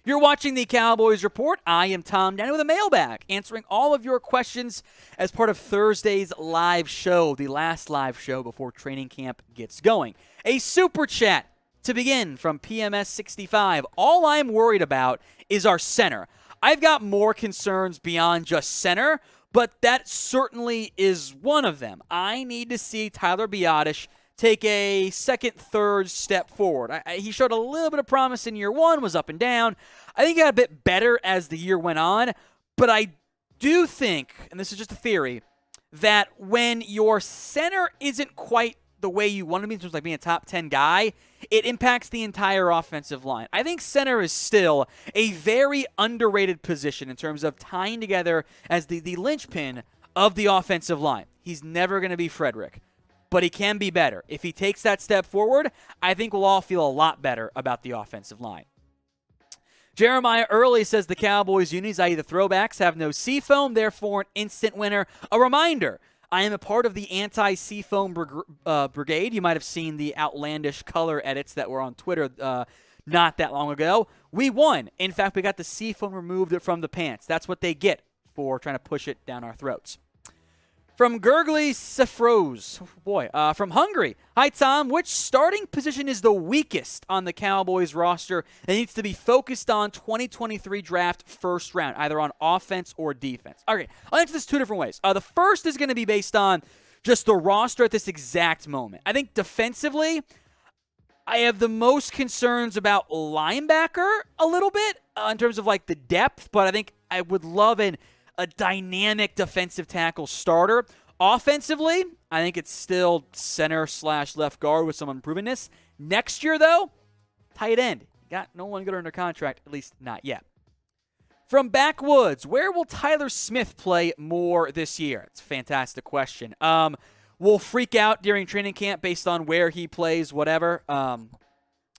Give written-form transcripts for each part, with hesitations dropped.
You're watching the Cowboys Report. I am Tom Downey with a mailbag, answering all of your questions as part of Thursday's live show, the last live show before training camp gets going. A super chat to begin from PMS65. All I'm worried about is our center. I've got more concerns beyond just center, but that certainly is one of them. I need to see Tyler Biadasz take a second, third step forward. He showed a little bit of promise in year one, was up and down. I think he got a bit better as the year went on, but I do think, and this is just a theory, that when your center isn't quite the way you want to be in terms of like being a top 10 guy, it impacts the entire offensive line. I think center is still a very underrated position in terms of tying together as the linchpin of the offensive line. He's never going to be Frederick, but he can be better. If he takes that step forward, I think we'll all feel a lot better about the offensive line. Jeremiah Early says the Cowboys unis, i.e. the throwbacks, have no seafoam, therefore an instant winner. A reminder, I am a part of the anti-seafoam brigade. You might have seen the outlandish color edits that were on Twitter not that long ago. We won. In fact, we got the seafoam removed from the pants. That's what they get for trying to push it down our throats. From Gurgly Sefros, from Hungary. Hi, Tom. Which starting position is the weakest on the Cowboys roster that needs to be focused on 2023 draft first round, either on offense or defense? Okay, I'll answer this two different ways. The first is going to be based on just the roster at this exact moment. I think defensively, I have the most concerns about linebacker a little bit in terms of like the depth, but I think I would love a dynamic defensive tackle starter. Offensively, I think it's still center/left guard with some unprovenness. Next year, though, tight end. Got no one good under contract, at least not yet. From Backwoods, where will Tyler Smith play more this year? It's a fantastic question. We'll freak out during training camp based on where he plays, whatever.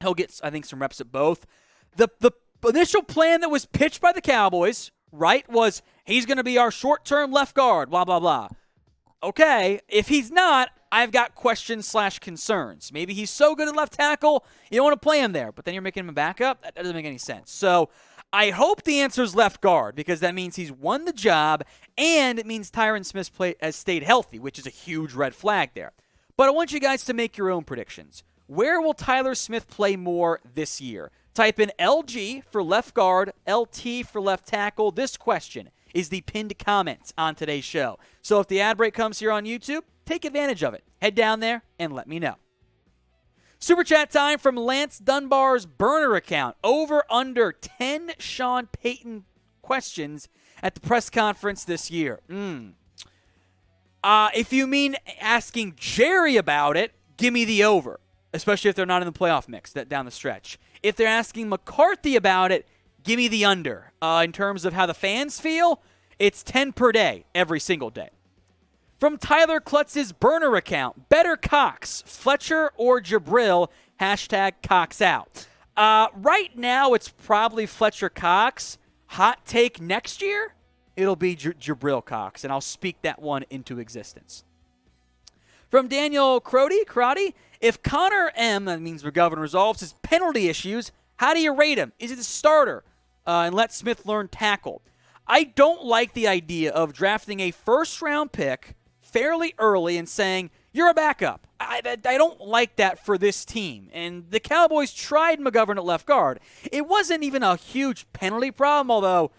He'll get, I think, some reps at both. The initial plan that was pitched by the Cowboys, right, was he's going to be our short-term left guard, blah, blah, blah. Okay, if he's not, I've got questions/concerns. Maybe he's so good at left tackle, you don't want to play him there, but then you're making him a backup? That doesn't make any sense. So I hope the answer is left guard because that means he's won the job and it means Tyron Smith has stayed healthy, which is a huge red flag there. But I want you guys to make your own predictions. Where will Tyler Smith play more this year? Type in LG for left guard, LT for left tackle. This question is the pinned comment on today's show. So if the ad break comes here on YouTube, take advantage of it. Head down there and let me know. Super chat time from Lance Dunbar's burner account. Over under 10 Sean Payton questions at the press conference this year. If you mean asking Jerry about it, give me the over, especially if they're not in the playoff mix down the stretch. If they're asking McCarthy about it, give me the under. In terms of how the fans feel, it's 10 per day, every single day. From Tyler Klutz's burner account, better Cox, Fletcher or Jabril, hashtag Cox out. Right now, it's probably Fletcher Cox. Hot take next year, it'll be Jabril Cox, and I'll speak that one into existence. From Daniel Crotty, if Connor M., that means McGovern, resolves his penalty issues, how do you rate him? Is it a starter? And let Smith learn tackle. I don't like the idea of drafting a first-round pick fairly early and saying, you're a backup. I don't like that for this team. And the Cowboys tried McGovern at left guard. It wasn't even a huge penalty problem, although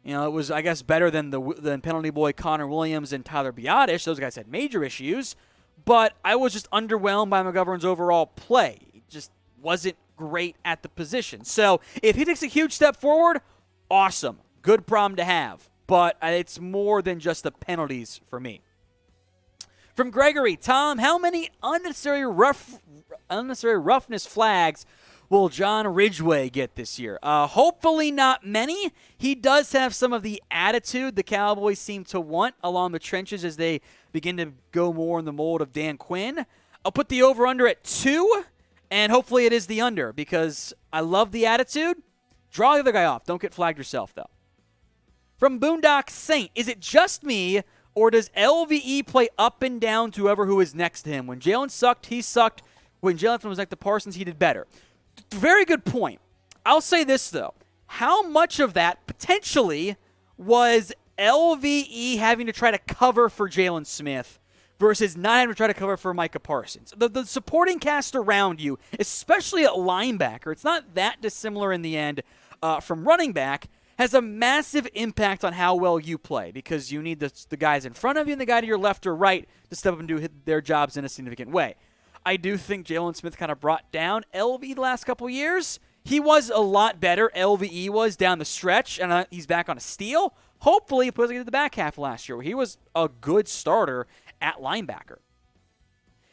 it was, I guess, better than penalty boy Connor Williams and Tyler Biadasz. Those guys had major issues. But I was just underwhelmed by McGovern's overall play. He just wasn't great at the position. So if he takes a huge step forward, awesome. Good problem to have. But it's more than just the penalties for me. From Gregory, Tom, how many unnecessary roughness flags will John Ridgeway get this year? Hopefully not many. He does have some of the attitude the Cowboys seem to want along the trenches as they begin to go more in the mold of Dan Quinn. I'll put the over-under at 2, and hopefully it is the under because I love the attitude. Draw the other guy off. Don't get flagged yourself, though. From Boondock Saint, is it just me, or does LVE play up and down to whoever who is next to him? When Jalen sucked, he sucked. When Jalen was like the Parsons, he did better. Very good point. I'll say this, though. how much of that potentially was LVE having to try to cover for Jalen Smith versus not having to try to cover for Micah Parsons? The supporting cast around you, especially at linebacker, it's not that dissimilar in the end from running back, has a massive impact on how well you play because you need the guys in front of you and the guy to your left or right to step up and do their jobs in a significant way. I do think Jalen Smith kind of brought down LVE the last couple years. He was a lot better, LVE was, down the stretch, and he's back on a steal. Hopefully, he puts it in the back half of last year where he was a good starter at linebacker.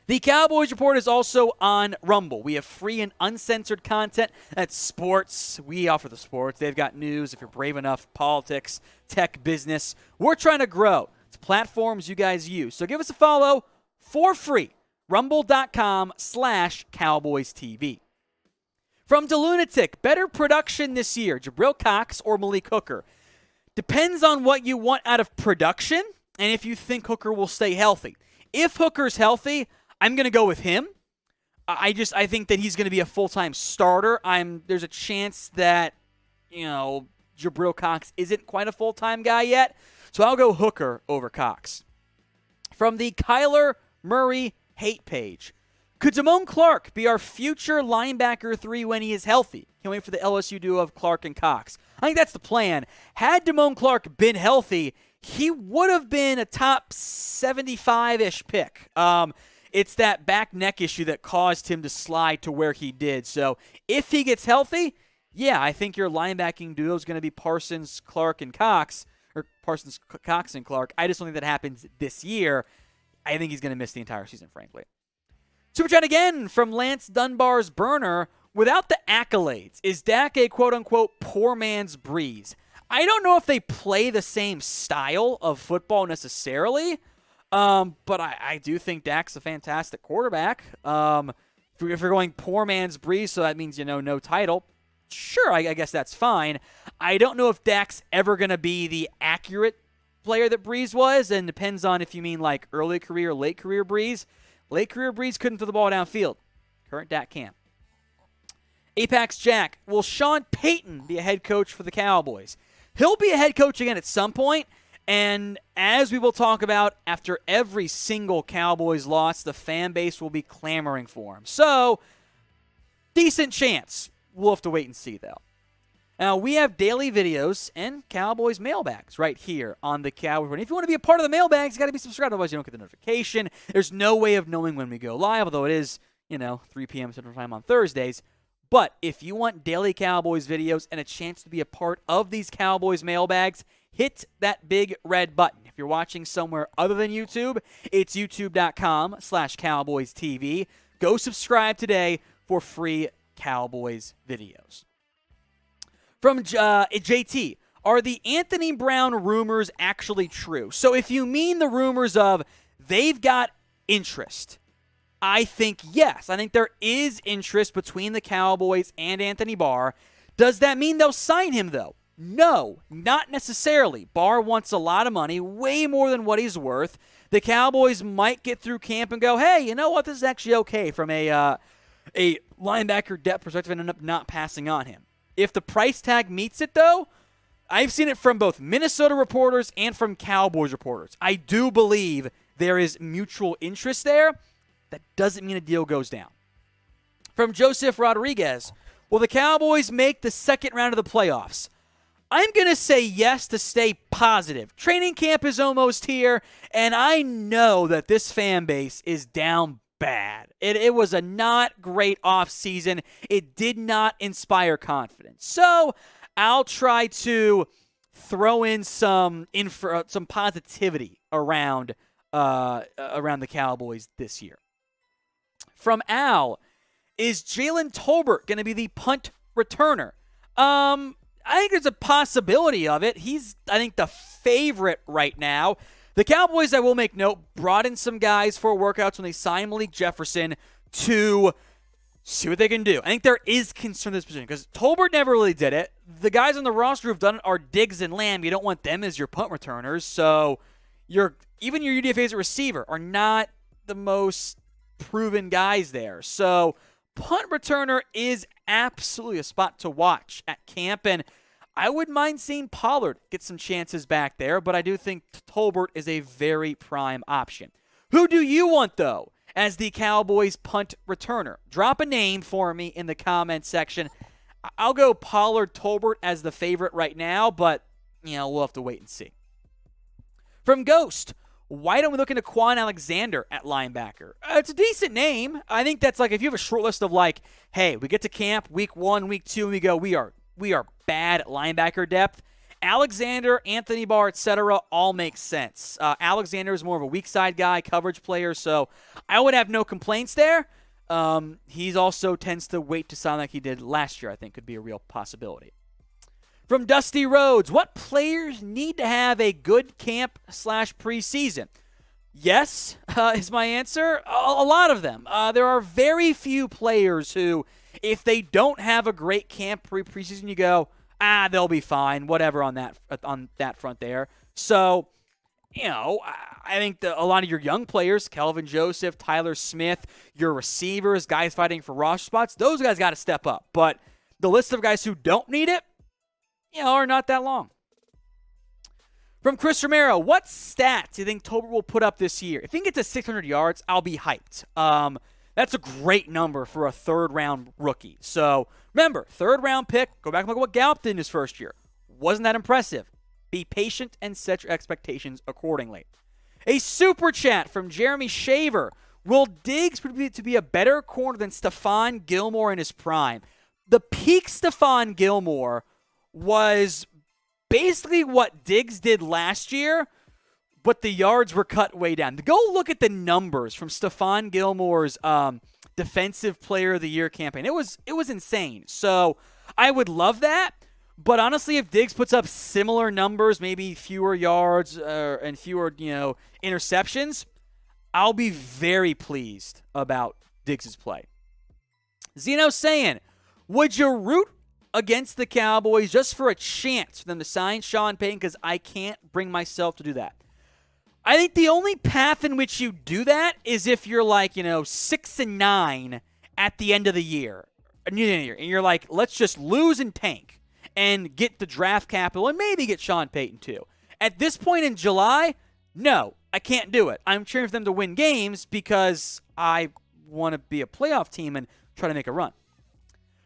The Cowboys Report is also on Rumble. We have free and uncensored content. That's sports. We offer the sports. They've got news, if you're brave enough, politics, tech, business. We're trying to grow. It's platforms you guys use. So give us a follow for free. Rumble.com/CowboysTV. From DeLunatic, better production this year, Jabril Cox or Malik Hooker. Depends on what you want out of production and if you think Hooker will stay healthy. If Hooker's healthy, I'm going to go with him. I think that he's going to be a full-time starter. There's a chance that, Jabril Cox isn't quite a full-time guy yet, so I'll go Hooker over Cox. From the Kyler Murray hate page, could Damone Clark be our future linebacker 3 when he is healthy? Can't wait for the LSU duo of Clark and Cox. I think that's the plan. Had Damone Clark been healthy, he would have been a top 75-ish pick. It's that back neck issue that caused him to slide to where he did. So if he gets healthy, yeah, I think your linebacking duo is going to be Parsons, Clark, and Cox, or Parsons, Cox, and Clark. I just don't think that happens this year. I think he's going to miss the entire season, frankly. Super chat again from Lance Dunbar's burner. Without the accolades, is Dak a quote-unquote poor man's Brees? I don't know if they play the same style of football necessarily, but I do think Dak's a fantastic quarterback. If you're going poor man's Brees, so that means, no title, sure, I guess that's fine. I don't know if Dak's ever going to be the accurate player that Brees was, and depends on if you mean like early career, late career Brees. Late career Brees couldn't throw the ball downfield. Current Dak can. Apex Jack, will Sean Payton be a head coach for the Cowboys? He'll be a head coach again at some point, and as we will talk about, after every single Cowboys loss, the fan base will be clamoring for him. So, decent chance. We'll have to wait and see, though. Now, we have daily videos and Cowboys mailbags right here on the Cowboys Report. If you want to be a part of the mailbags, you got to be subscribed, otherwise you don't get the notification. There's no way of knowing when we go live, although it is, 3 p.m. Central Time on Thursdays. But if you want daily Cowboys videos and a chance to be a part of these Cowboys mailbags, hit that big red button. If you're watching somewhere other than YouTube, it's youtube.com/CowboysTV. Go subscribe today for free Cowboys videos. From JT, are the Anthony Brown rumors actually true? So if you mean the rumors of they've got interest, I think yes. I think there is interest between the Cowboys and Anthony Barr. Does that mean they'll sign him, though? No, not necessarily. Barr wants a lot of money, way more than what he's worth. The Cowboys might get through camp and go, hey, you know what? This is actually okay from a linebacker depth perspective and end up not passing on him. If the price tag meets it, though, I've seen it from both Minnesota reporters and from Cowboys reporters. I do believe there is mutual interest there. That doesn't mean a deal goes down. From Joseph Rodriguez, will the Cowboys make the second round of the playoffs? I'm going to say yes to stay positive. Training camp is almost here, and I know that this fan base is down bad. It was a not great offseason. It did not inspire confidence. So I'll try to throw in some positivity around the Cowboys this year. From Al, is Jalen Tolbert going to be the punt returner? I think there's a possibility of it. He's, I think, the favorite right now. The Cowboys, I will make note, brought in some guys for workouts when they signed Malik Jefferson to see what they can do. I think there is concern in this position because Tolbert never really did it. The guys on the roster who've done it are Diggs and Lamb. You don't want them as your punt returners. So even your UDFAs at receiver are not the most proven guys there. So punt returner is absolutely a spot to watch at camp. And I wouldn't mind seeing Pollard get some chances back there, but I do think Tolbert is a very prime option. Who do you want, though, as the Cowboys punt returner? Drop a name for me in the comment section. I'll go Pollard, Tolbert as the favorite right now, but, we'll have to wait and see. From Ghost, why don't we look into Kwon Alexander at linebacker? It's a decent name. I think that's if you have a short list of hey, we get to camp week 1, week 2, and we go, we are bad at linebacker depth. Alexander, Anthony Barr, etc. all make sense. Alexander is more of a weak side guy, coverage player, so I would have no complaints there. He also tends to wait to sound like he did last year, I think could be a real possibility. From Dusty Rhodes, what players need to have a good camp/preseason? Yes, is my answer. A lot of them. There are very few players who, if they don't have a great camp preseason, you go, they'll be fine, whatever on that front there. So, I think a lot of your young players, Kelvin Joseph, Tyler Smith, your receivers, guys fighting for roster spots, those guys got to step up. But the list of guys who don't need it, are not that long. From Chris Romero, what stats do you think Tolbert will put up this year? If he can get to 600 yards, I'll be hyped. That's a great number for a third-round rookie. So, remember, third-round pick, go back and look at what Gallup did in his first year. Wasn't that impressive? Be patient and set your expectations accordingly. A super chat from Jeremy Shaver. Will Diggs prove to be a better corner than Stephon Gilmore in his prime? The peak Stephon Gilmore was basically what Diggs did last year, but the yards were cut way down. Go look at the numbers from Stephon Gilmore's Defensive Player of the Year campaign. It was insane. So I would love that. But honestly, if Diggs puts up similar numbers, maybe fewer yards and fewer interceptions, I'll be very pleased about Diggs' play. Zeno saying, would you root against the Cowboys just for a chance for them to sign Sean Payton? Because I can't bring myself to do that. I think the only path in which you do that is if you're 6-9 at the end of the year. And you're like, let's just lose and tank and get the draft capital and maybe get Sean Payton too. At this point in July, no, I can't do it. I'm cheering for them to win games because I want to be a playoff team and try to make a run.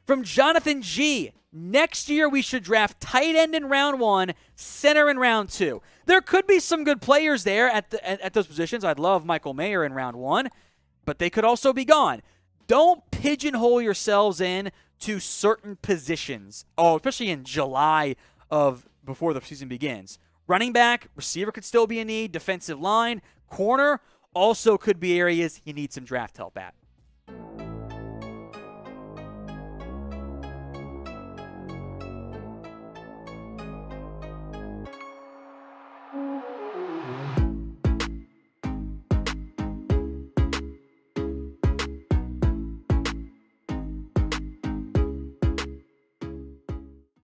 From Jonathan G, next year we should draft tight end in round 1, center in round 2. There could be some good players there at those positions. I'd love Michael Mayer in round 1, but they could also be gone. Don't pigeonhole yourselves in to certain positions. Especially in July before the season begins. Running back, receiver could still be a need. Defensive line, corner also could be areas you need some draft help at.